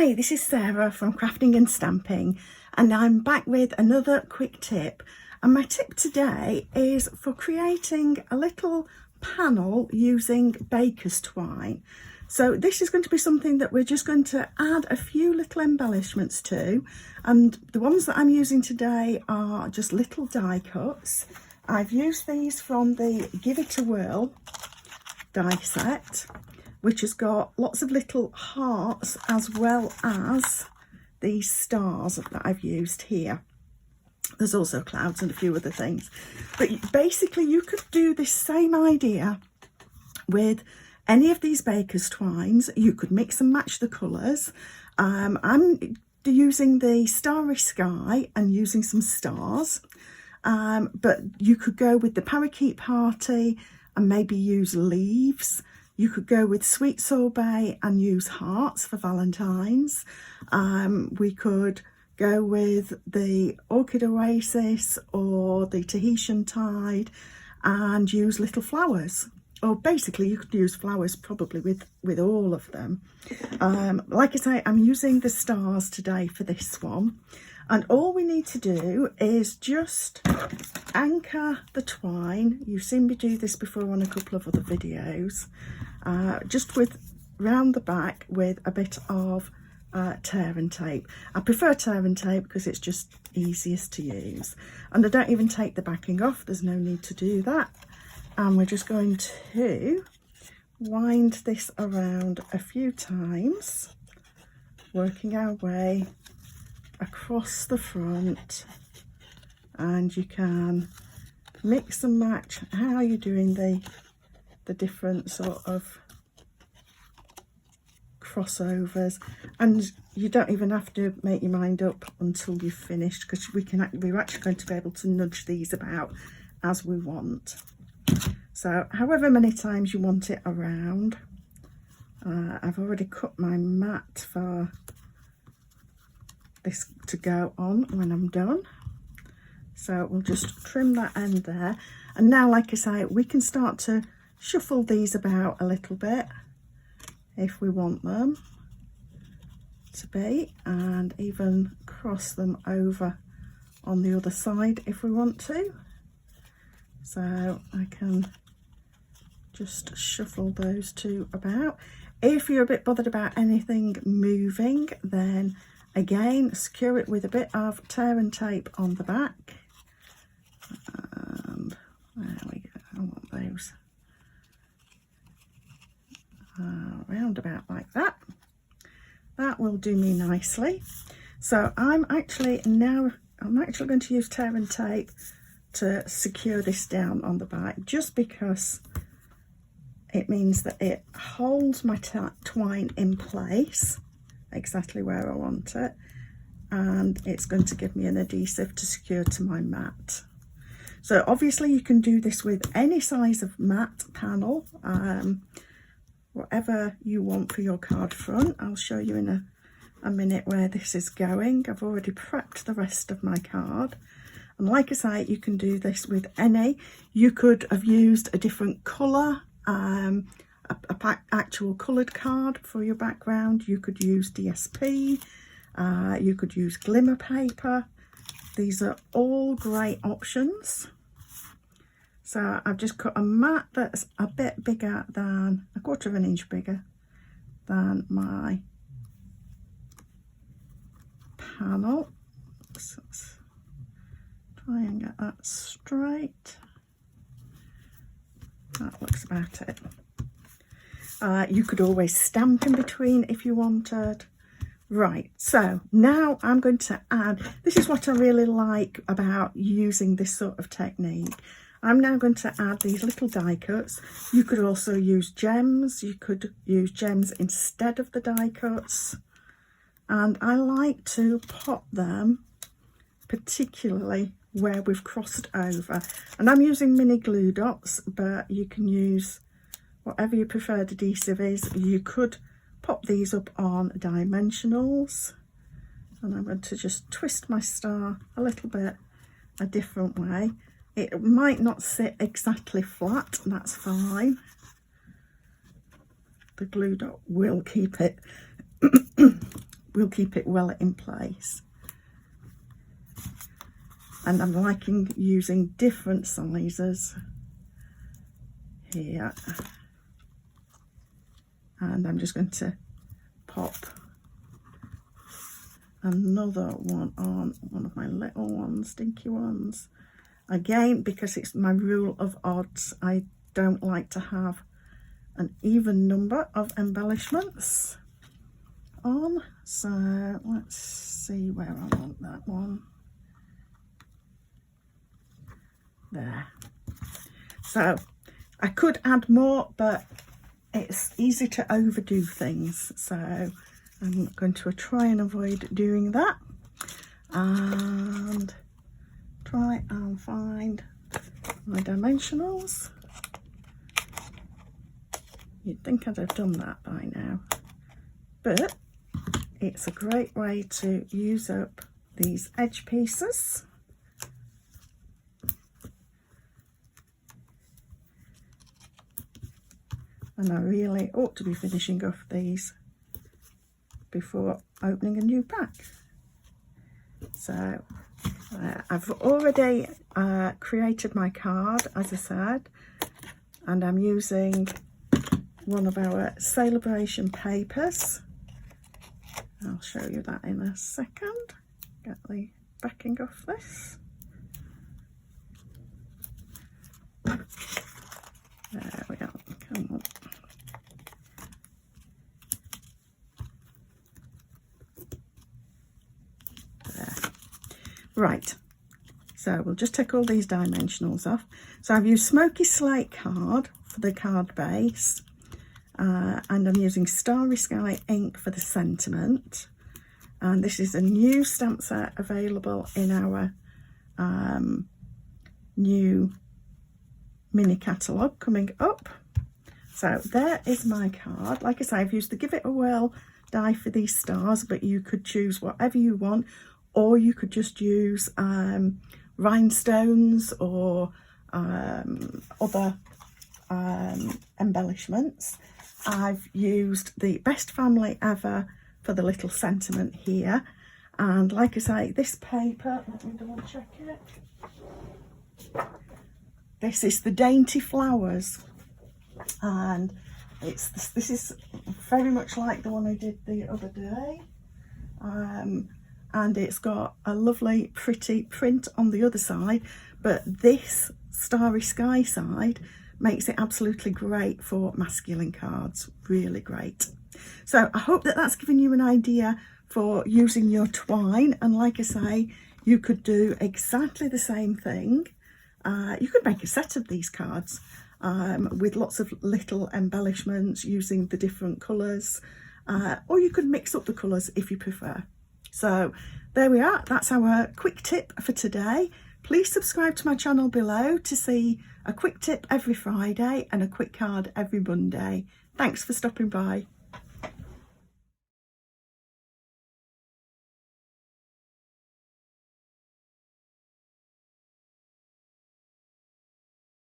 Hi, this is Sarah from Crafting and Stamping, and I'm back with another quick tip. And my tip today is for creating a little panel using baker's twine. So this is going to be something that we're just going to add a few little embellishments to, and the ones that I'm using today are just little die cuts. I've used these from the Give It a Whirl die set, which has got lots of little hearts as well as these stars that I've used here. There's also clouds and a few other things. But basically you could do this same idea with any of these baker's twines. You could mix and match the colours. I'm using the Starry Sky and using some stars. But you could go with the Parakeet Party and maybe use leaves. You could go with Sweet Sorbet and use hearts for Valentine's. We could go with the Orchid Oasis or the Tahitian Tide and use little flowers. Or basically you could use flowers probably with all of them. Like I say, I'm using the stars today for this one. And all we need to do is just anchor the twine. You've seen me do this before on a couple of other videos. Just with round the back with a bit of tear and tape. I prefer tear and tape because it's just easiest to use. And I don't even take the backing off. There's no need to do that. And we're just going to wind this around a few times, working our way across the front, and you can mix and match how you're doing the different sort of crossovers, and you don't even have to make your mind up until you've finished, because we're actually going to be able to nudge these about as we want. So however many times you want it around. I've already cut my mat for this to go on when I'm done, so we'll just trim that end there. And now, like I say, we can start to shuffle these about a little bit if we want them to be, and even cross them over on the other side if we want to. So I can just shuffle those two about. If you're a bit bothered about anything moving, then again, secure it with a bit of tear and tape on the back. And there we go. I want those round about like that. That will do me nicely. So I'm actually going to use tear and tape to secure this down on the back, just because it means that it holds my twine in place exactly where I want it, and it's going to give me an adhesive to secure to my mat. So obviously you can do this with any size of mat panel, whatever you want for your card front. I'll show you in a minute where this is going. I've already prepped the rest of my card, and like I say, you can do this with any. You could have used a different colour, actual coloured card for your background. You could use DSP, you could use glimmer paper. These are all great options. So I've just cut a mat that's a bit bigger than, a quarter of an inch bigger than my panel. So let's try and get that straight. That looks about it. You could always stamp in between if you wanted. Right, so now I'm going to add, this is what I really like about using this sort of technique. I'm now going to add these little die cuts. You could also use gems. You could use gems instead of the die cuts. And I like to pop them particularly where we've crossed over. And I'm using mini glue dots, but you can use whatever your preferred adhesive is. You could pop these up on dimensionals, and I'm going to just twist my star a little bit a different way. It might not sit exactly flat, that's fine. The glue dot will keep it will keep it well in place. And I'm liking using different sizes here. And I'm just going to pop another one on one of my little ones, dinky ones. Again, because it's my rule of odds, I don't like to have an even number of embellishments on. So let's see where I want that one. There. So I could add more, but it's easy to overdo things, so I'm going to try and avoid doing that and try and find my dimensionals. You'd think I'd have done that by now, but it's a great way to use up these edge pieces. And I really ought to be finishing off these before opening a new pack. So I've already created my card, as I said, and I'm using one of our celebration papers. I'll show you that in a second. Get the backing off this. There we go. Come on. There. Right. So we'll just take all these dimensionals off. So I've used Smoky Slate card for the card base. And I'm using Starry Sky ink for the sentiment. And this is a new stamp set available in our new mini catalogue coming up. So there is my card. Like I say, I've used the Give It a Whirl die for these stars, but you could choose whatever you want, or you could just use rhinestones or other embellishments. I've used the Best Family Ever for the little sentiment here, and like I say, this paper, let me double check it. This is the Dainty Flowers, and this is very much like the one I did the other day, and it's got a lovely pretty print on the other side, but this Starry Sky side makes it absolutely great for masculine cards. Really great. So I hope that that's given you an idea for using your twine, and like I say, you could do exactly the same thing. You could make a set of these cards with lots of little embellishments using the different colours, or you could mix up the colours if you prefer. So there we are, that's our quick tip for today. Please subscribe to my channel below to see a quick tip every Friday and a quick card every Monday. Thanks for stopping by.